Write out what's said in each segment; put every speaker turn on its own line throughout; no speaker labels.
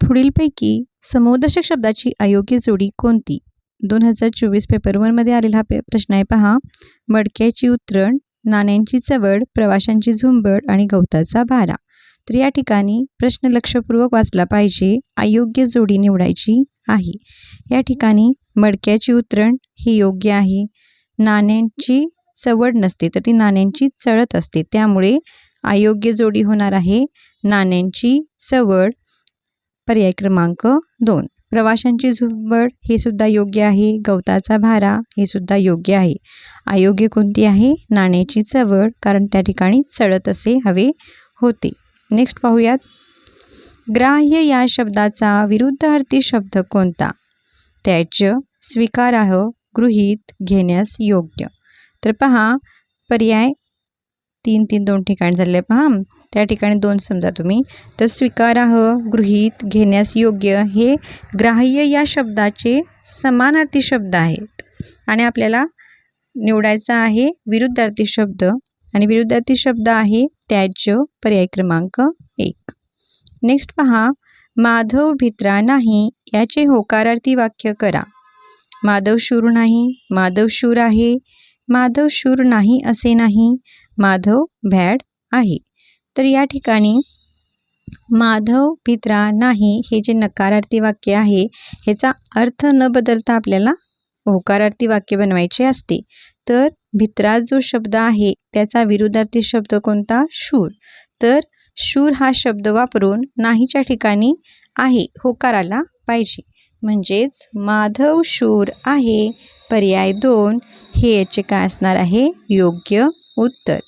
पुढीलपैकी समूहदर्शक शब्दाची अयोग्य जोडी कोणती? 2024 पेपर 1 मध्ये आलेला हा प्रश्न आहे पहा. मडक्याची उतरण, नाण्यांची चवड, प्रवाशांची झुंबड आणि गवताचा भारा. तर या ठिकाणी प्रश्न लक्षपूर्वक वाचला पाहिजे. अयोग्य जोडी निवडायची आहे. या ठिकाणी मडक्याची उतरण ही योग्य आहे. नाण्यांची चवड नसते तर ती नाण्यांची चळत असते, त्यामुळे अयोग्य जोडी होणार आहे नाण्यांची चवड, पर्याय क्रमांक 2. प्रवाशांची झुंबड हे सुद्धा योग्य आहे. गवताचा भारा हे सुद्धा योग्य आहे. अयोग्य कोणती आहे? नाण्याची चवड, कारण त्या ठिकाणी चढत असे हवे होते. नेक्स्ट पाहूयात. ग्राह्य या शब्दाचा विरुद्धार्थी शब्द कोणता? त्याज्य, स्वीकारार्ह, गृहीत, घेण्यास योग्य. तर पहा पर्याय 3-3-2 ठिकाणी झाले पहा. त्या ठिकाणी 2 समजा तुम्ही. तर स्वीकारार्ह, गृहीत, घेण्यास योग्य हे ग्राह्य या शब्दाचे समानार्थी शब्द आहेत आणि आपल्याला निवडायचा आहे विरुद्धार्थी शब्द, आणि विरुद्धार्थी शब्द आहे त्याज्य, पर्याय क्रमांक 1. नेक्स्ट पहा. माधव भित्रा नाही याचे होकारार्थी वाक्य करा. माधव शूर नाही, माधव शूर आहे, माधव शूर नाही असे नाही, माधव भ्याड आहे. तर या ठिकाणी माधव भित्रा नाही हे जे नकारार्थी वाक्य आहे ह्याचा अर्थ न बदलता आपल्याला होकारार्थी वाक्य बनवायचे असते. तर भित्रा जो शब्द आहे त्याचा विरुद्धार्थी शब्द कोणता? शूर. तर शूर हा शब्द वापरून नाहीच्या ठिकाणी आहे होकार आला पाहिजे. म्हणजेच माधव शूर आहे, पर्याय 2 हे याचे काय असणार आहे? योग्य उत्तर.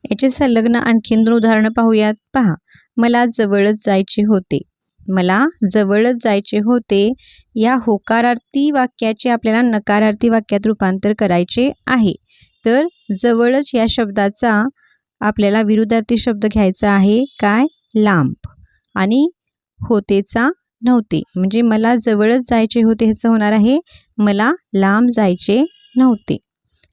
याचे संलग्न आणखीन 2 उदाहरणं पाहूयात. पहा. मला जवळच जायचे होते. मला जवळच जायचे होते या होकारार्थी वाक्याचे आपल्याला नकारार्थी वाक्यात रूपांतर करायचे आहे. तर जवळच या शब्दाचा आपल्याला विरुद्धार्थी शब्द घ्यायचा आहे काय? लांब. आणि होतेचा नव्हते, म्हणजे मला जवळच जायचे होते ह्याचं होणार आहे मला लांब जायचे नव्हते.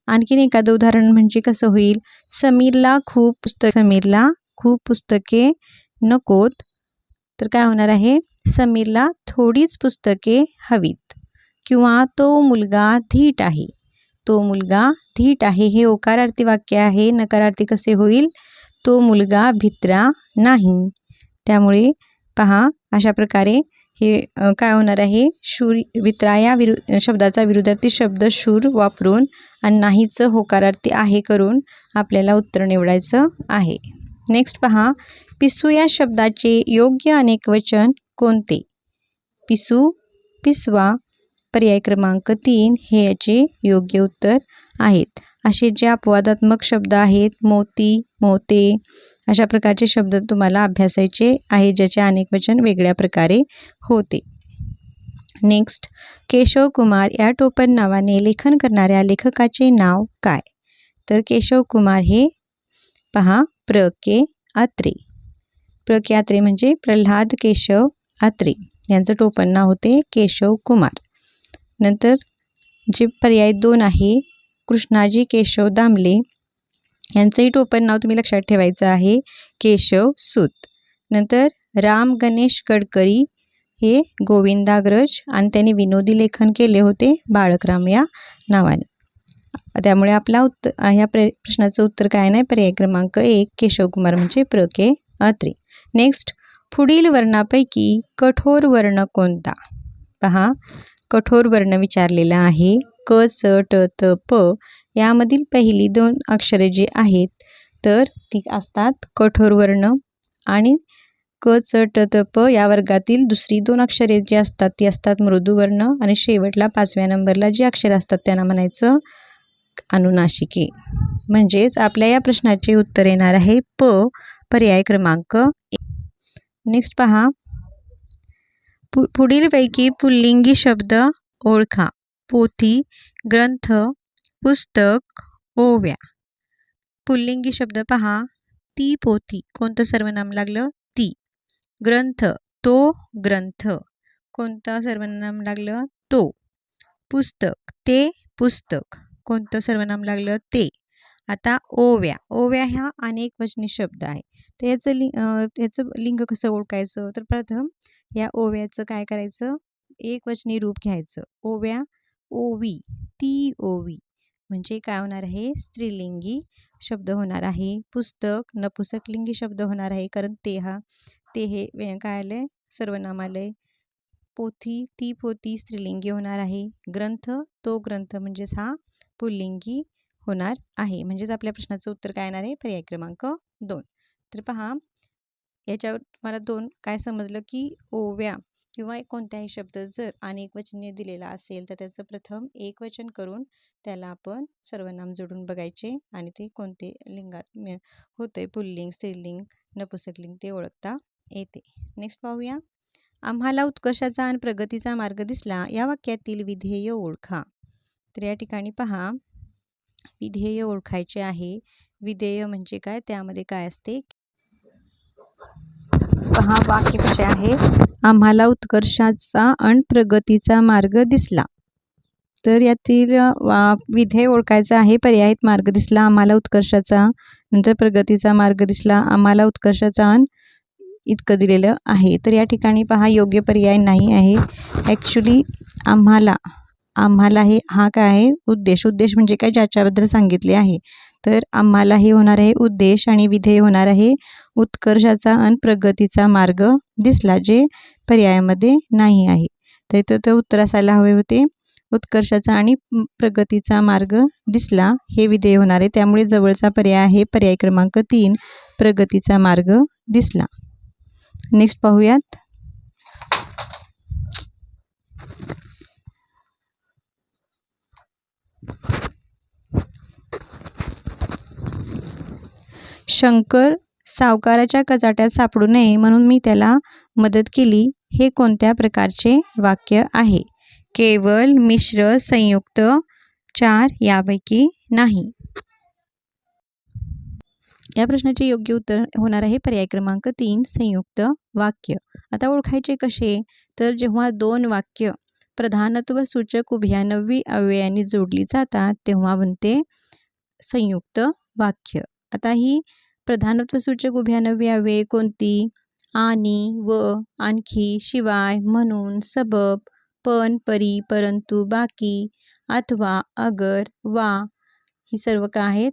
आणखीन एखादं उदाहरण म्हणजे कसं होईल? समीरला खूप पुस्तके नकोत. तर काय होणार आहे? समीरला थोडीच पुस्तके हवीत. किंवा तो मुलगा धीट आहे. तो मुलगा धीट आहे हे होकारार्थी वाक्य आहे. नकारार्थी कसे होईल? तो मुलगा भित्रा नाही. त्यामुळे पहा अशा प्रकारे हे काय होणार आहे? शूर भित्रा या शब्दाचा विरुद्धार्थी शब्द शूर वापरून आणि नाहीचं होकारार्थी आहे करून आपल्याला उत्तर निवडायचं आहे. नेक्स्ट पहा. पिसू या शब्दाचे योग्य अनेकवचन कोणते? पिसू, पिसवा, पर्याय क्रमांक 3 हे याचे योग्य उत्तर आहेत. असे जे अपवादात्मक शब्द आहेत मोती, मोते अशा प्रकारचे शब्द तुम्हाला अभ्यासायचे आहे ज्याचे अनेकवचन वेगळ्या प्रकारे होते. नेक्स्ट. केशव कुमार या टोपण नावाने लेखन करणाऱ्या लेखकाचे नाव काय? तर केशव कुमार हे पहा प्र के अत्रे. प्र के अत्रे म्हणजे प्रल्हाद केशव अत्रे यांचं टोपण नाव होते केशव कुमार. नंतर जे पर्याय 2 आहे कृष्णाजी केशव दामले यांचंही टोपण नाव तुम्ही लक्षात ठेवायचं आहे केशव सूत. नंतर राम गणेश गडकरी हे गोविंदाग्रज आणि त्यांनी विनोदी लेखन केले होते बाळकराम या नावाने. त्यामुळे आपला ह्या प्रश्नाचं उत्तर काय नाही? पर्याय क्रमांक 1 केशव कुमार म्हणजे प्र के अत्रे. नेक्स्ट. पुढील वर्णापैकी कठोर वर्ण कोणता? पहा कठोर वर्ण विचारलेला आहे. क, च, ट, त, प यामधील पहिली 2 अक्षरे जी आहेत तर ती असतात कठोर वर्ण, आणि क, च, ट, त, प या वर्गातील दुसरी 2 अक्षरे जी असतात ती असतात मृदू वर्ण, आणि शेवटला 5व्या नंबरला जी अक्षरे असतात त्यांना म्हणायचं अनुनासिके. म्हणजेच आपल्या या प्रश्नाचे उत्तर येणार आहे प, पर्याय क्रमांक 1. नेक्स्ट पहा. पुढीलपैकी पुल्लिंगी शब्द ओळखा. पोथी, ग्रंथ, पुस्तक, ओव्या. पुल्लिंगी शब्द पहा. ती पोथी कोणतं सर्वनाम लागलं? ती. ग्रंथ, तो ग्रंथ कोणतं सर्वनाम लागलं? तो. पुस्तक, ते पुस्तक कोणतं सर्वनाम लागलं? ते. आता ओव्या. ओव्या ह्या अनेक वचनी शब्द आहे तर याचं लिंग कसं ओळखायचं? तर प्रथम या ओव्याचं काय करायचं? एकवचनी रूप घ्यायचं. ओव्या, ओवी, ती ओवी म्हणजे काय होणार आहे? स्त्रीलिंगी शब्द होणार आहे. पुस्तक नपुंसकलिंगी शब्द होणार आहे, कारण ते हे काय आलंय? सर्वनाम आलंय. पोथी, ती पोथी स्त्रीलिंगी होणार आहे. ग्रंथ, तो ग्रंथ म्हणजेच हा पुल्लिंगी होणार आहे. म्हणजेच आपल्या प्रश्नाचं उत्तर काय येणार आहे? पर्याय क्रमांक 2. तर पहा, याच्यावर तुम्हाला 2 काय समजलं, की ओव्या किंवा कोणताही शब्द जर अनेकवचनी दिलेला असेल तर त्याचं प्रथम एकवचन करून त्याला आपण सर्वनाम जोडून बघायचे आणि ते कोणते लिंगात होतंय, पुल्लिंग, स्त्रीलिंग, नपुंसकलिंग ते ओळखता येते. नेक्स्ट पाहूया. आम्हाला उत्कर्षाचा आणि प्रगतीचा मार्ग दिसला, या वाक्यातील विधेय ओळखा. तर या ठिकाणी पहा, विधेय ओळखायचे आहे. विधेय म्हणजे काय? त्यामध्ये काय असते? पहा, वाक्य कसे आहे? आम्हाला उत्कर्षाचा आणि प्रगतीचा मार्ग दिसला. तर यातील विधेय ओळखायचं आहे. पर्यायित मार्ग दिसला, आम्हाला उत्कर्षाचा, नंतर प्रगतीचा मार्ग दिसला, आम्हाला उत्कर्षाचा आणि इतकं दिलेलं आहे. तर या ठिकाणी पहा, योग्य पर्याय नाही आहे. ॲक्च्युली आम्हाला हे हा काय आहे? उद्देश म्हणजे काय? ज्याच्याबद्दल सांगितले आहे. तर आम्हाला हे होणार आहे उद्देश आणि विधेय होणार आहे उत्कर्षाचा आणि प्रगतीचा मार्ग दिसला, जे पर्यायामध्ये नाही आहे. तर इथं तर उत्तर असायला हवे होते उत्कर्षाचा आणि प्रगतीचा मार्ग दिसला, हे विधेय होणार आहे. त्यामुळे जवळचा पर्याय आहे पर्याय क्रमांक 3, प्रगतीचा मार्ग दिसला. नेक्स्ट पाहूयात. शंकर सावकाराच्या कचाट्यात सापडू नये म्हणून मी त्याला मदत केली, हे कोणत्या प्रकारचे वाक्य आहे? केवळ, मिश्र, संयुक्त, 4 यापैकी नाही. या प्रश्नाचे योग्य उत्तर होणार आहे पर्याय क्रमांक 3, संयुक्त वाक्य. आता ओळखायचे कसे? तर जेव्हा 2 वाक्य प्रधानत्व सूचक उभयान्वयी अव्ययांनी जोडली जातात तेव्हा बनते संयुक्त वाक्य. आता ही प्रधानत्व सूचक उभयान्वयी अव्यये कोणती? आणि, व, आणखी, शिवाय, म्हणून, सबब, पण, परी, परंतु, बाकी, अथवा, अगर, वा, ही सर्व काय आहेत?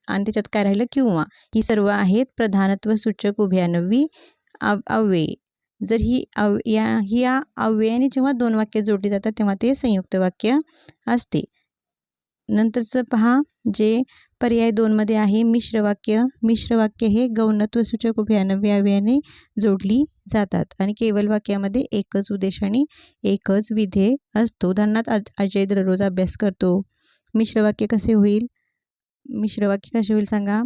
आणि त्याच्यात काय राहिलं? किंवा. ही सर्व आहेत प्रधानत्व सूचक उभयान्वयी अव्यये. जर ही अव्ययाने जेव्हा 2 वाक्य जोडली जातात तेव्हा ते संयुक्त वाक्य असते. नंतरचं पहा, जे पर्याय 2 मध्ये आहे मिश्र वाक्य. मिश्र वाक्य हे गौणत्व सूचक उभयान्वयी अव्ययाने जोडली जातात आणि केवळ वाक्यामध्ये एकच उद्देश आणि एकच विधेय असतो. उदाहरणार्थ, अजय दररोज अभ्यास करतो. मिश्र वाक्य कसे होईल? सांगा?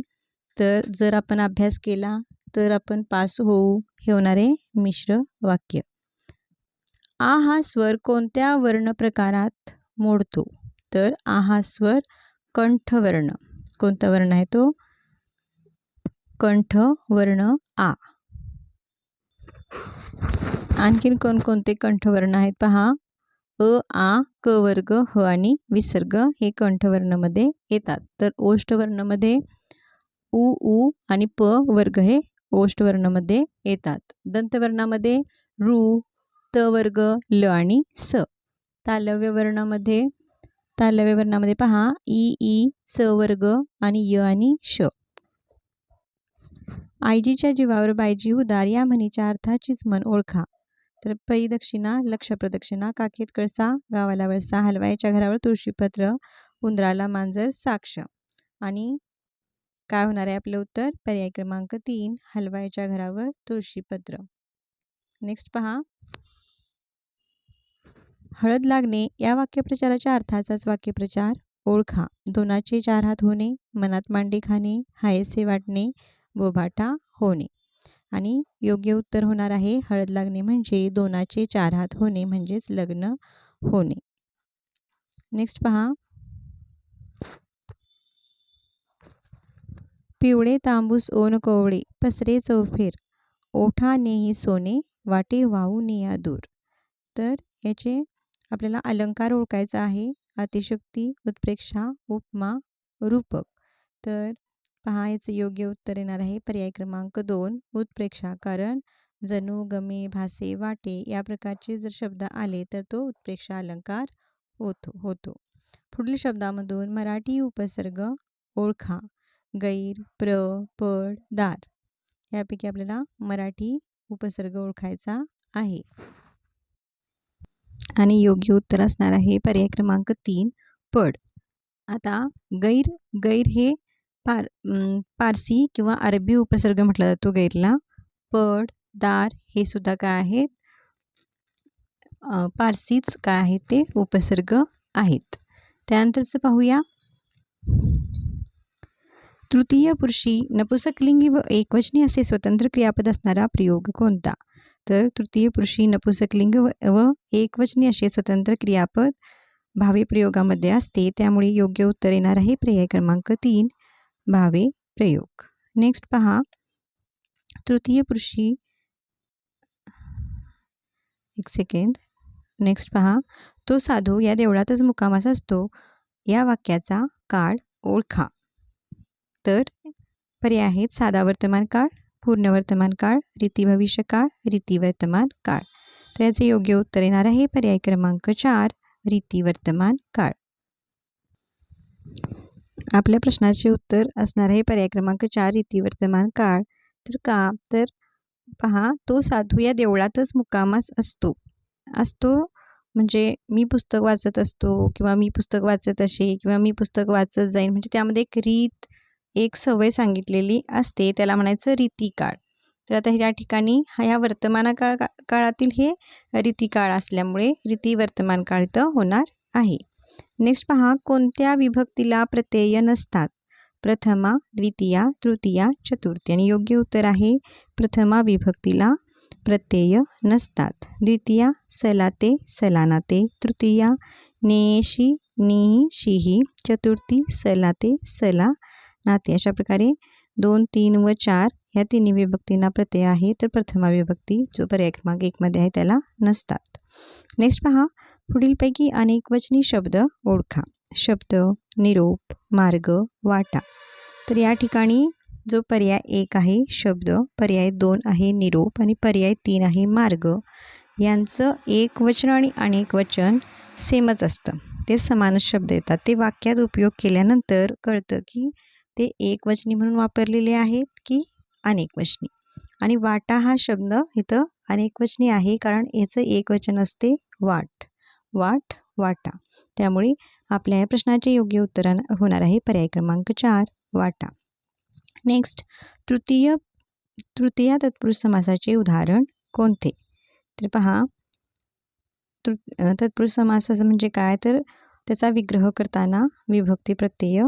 तर जर आपण अभ्यास केला तर आपण पास होऊ, हे होणारे मिश्र वाक्य. आ हा स्वर कोणत्या वर्ण प्रकारात मोडतो? तर आ हा स्वर कंठवर्ण. कोणता वर्ण आहे तो? कंठवर्ण आ. आणखीन कोणकोणते कंठवर्ण आहेत पहा. अ, आ, क वर्ग, ह आणि विसर्ग हे कंठवर्णामध्ये येतात. तर ओष्ठवर्णामध्ये उ, ऊ आणि प वर्ग हे ओष्ठवर्णामध्ये येतात. दंतवर्णामध्ये ऋ, त वर्ग, ल आणि स. तालव्य वर्णामध्ये पहा ई, स वर्ग आणि य आणि श. आईजीच्या जीवावर बायजी उदार या म्हणीच्या अर्थाचीच म्हण ओळखा. तर पै दक्षिणा, लक्ष प्रदक्षिणा, काखेत कळसा, गावाला वळसा, हलवायच्या घरावर तुळशीपत्र, उंदराला मांजर साक्ष. आणि काय होणार आहे आपलं उत्तर? पर्याय क्रमांक 3, हलवायच्या घरावर तुळशीपत्र. नेक्स्ट पहा, हळद लागणे या वाक्यप्रचाराच्या अर्थाचाच वाक्यप्रचार ओळखा. दोनाचे 4 हात होणे, मनात मांडे खाणे, हायसे वाटणे, बोभाटा होणे. आणि योग्य उत्तर होणार आहे हळद लागणे म्हणजे दोनाचे 4 हात होणे म्हणजेच लग्न होणे. नेक्स्ट पहा, पिवळे तांबूस ओन कोवळे, पसरे चौफेर, ओठानेही सोने, वाटे वाहून या दूर. तर याचे आपल्याला अलंकार ओळखायचा आहे. अतिशयोक्ती, उत्प्रेक्षा, उपमा, रूपक. तर पहा, याचं योग्य उत्तर येणार आहे पर्याय क्रमांक 2 उत्प्रेक्षा. कारण जणू, गमे, भासे, वाटे या प्रकारचे जर शब्द आले तर तो उत्प्रेक्षा अलंकार होतो. पुढील शब्दामधून मराठी उपसर्ग ओळखा. गैर, प्र, पड, दार यापैकी आपल्याला मराठी उपसर्ग ओळखायचा आहे. आणि योग्य उत्तर असणार आहे पर्याय क्रमांक 3 पड. आता गैर हे पारसी किंवा अरबी उपसर्ग म्हटला जातो गैरला. पड, दार हे सुद्धा काय आहेत, पारसीच काय आहेत ते उपसर्ग आहेत. त्यानंतरचं पाहूया, तृतीय पुरुषी नपुंसकलिंगी व एकवचनी असे स्वतंत्र क्रियापद असणारा प्रयोग कोणता? तर तृतीय पुरुषी नपुंसकलिंग व एकवचनी असे स्वतंत्र क्रियापद भावे प्रयोगामध्ये असते. त्यामुळे योग्य उत्तर येणार आहे पर्याय क्रमांक 3 भावे प्रयोग. नेक्स्ट पहा, तृतीय पुरुषी नेक्स्ट पहा, तो साधू या देवळातच मुक्कामास असतो या वाक्याचा काळ ओळखा. तर पर्याय आहेत साधा वर्तमान काळ, पूर्ण वर्तमान काळ, रीती भविष्य काळ, रीती वर्तमान काळ. तर याचे योग्य उत्तर येणार आहे पर्याय क्रमांक 4 रीती वर्तमान काळ. आपल्या प्रश्नाचे उत्तर असणार आहे पर्याय क्रमांक 4 रीती वर्तमान काळ. तर का? तर पहा, तो साधू या देवळातच मुक्कामास असतो म्हणजे मी पुस्तक वाचत असतो किंवा मी पुस्तक वाचत असे किंवा मी पुस्तक वाचत जाईन, म्हणजे त्यामध्ये एक रीत, एक सवय सांगितलेली असते, त्याला म्हणायचं रीतिकाळ. तर आता ह्या ठिकाणी ह्या वर्तमान काळातील हे रीतिकाळ असल्यामुळे रीती वर्तमान काळ इथं होणार आहे. नेक्स्ट पहा, कोणत्या विभक्तीला प्रत्यय नसतात? प्रथमा, द्वितीया, तृतीया, चतुर्थी. आणि योग्य उत्तर आहे प्रथमा विभक्तीला प्रत्यय नसतात. द्वितीया सलाते, सलानाते, तृतीया नेशी, नी, शिही, चतुर्थी सलाते, सला, नाते. अशा प्रकारे 2, 3 व 4 ह्या तिन्ही विभक्तींना प्रत्यय आहे. तर प्रथमा विभक्ती जो पर्याय क्रमांक 1 मध्ये आहे त्याला नसतात. नेक्स्ट पहा, पुढीलपैकी अनेकवचनी शब्द ओळखा. शब्द, निरोप, मार्ग, वाटा. तर या ठिकाणी जो पर्याय 1 आहे शब्द, पर्याय 2 आहे निरोप आणि पर्याय 3 आहे मार्ग, यांचं एकवचन आणि अनेकवचन सेमच असतं. ते समानच शब्द येतात. ते वाक्यात उपयोग केल्यानंतर कळतं की ते एकवचनी म्हणून वापरलेले आहेत की अनेकवचनी. आणि वाटा हा शब्द इथं अनेकवचनी आहे कारण याचं एकवचन असते वाट, वाटा. त्यामुळे आपल्या या प्रश्नाचे योग्य उत्तर होणार आहे पर्याय क्रमांक 4 वाटा. नेक्स्ट, तृतीया तत्पुरुष समासाचे उदाहरण कोणते? तर पहा, तत्पुरुष समासाचं म्हणजे काय? तर त्याचा विग्रह करताना विभक्ती प्रत्यय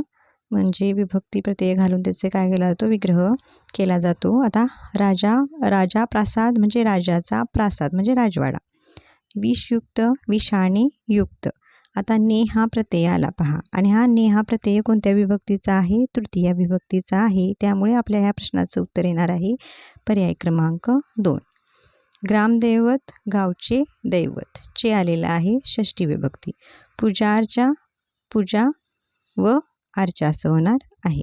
म्हणजे विभक्ती प्रत्यय घालून त्याचे काय केला जातो? विग्रह केला जातो. आता राजा प्रासाद म्हणजे राजाचा, प्रासाद म्हणजे राजवाडा. विषयुक्त, विषाणे, युक्त. आता ने हा प्रत्यय आला पहा, आणि हा ने हा प्रत्यय कोणत्या विभक्तीचा आहे? तृतीया विभक्तीचा आहे. त्यामुळे आपल्या ह्या प्रश्नाचं उत्तर येणार आहे पर्याय क्रमांक 2. ग्रामदैवत, गावचे दैवत. चे आलेला आहे षष्ठी विभक्ती. पूजा व अर्चा असं होणार आहे.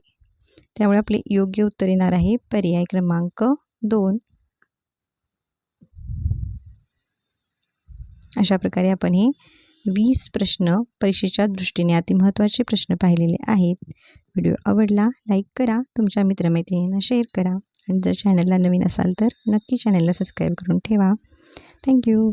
त्यामुळे आपले योग्य उत्तर येणार आहे पर्याय क्रमांक 2. अशा प्रकारे आपण हे 20 प्रश्न परीक्षेच्या दृष्टीने अति महत्त्वाचे प्रश्न पाहिलेले आहेत. व्हिडिओ आवडला लाईक करा, तुमच्या मित्रमैत्रिणींना शेअर करा आणि जर चॅनलला नवीन असाल तर नक्की चॅनलला सबस्क्राईब करून ठेवा. थँक्यू.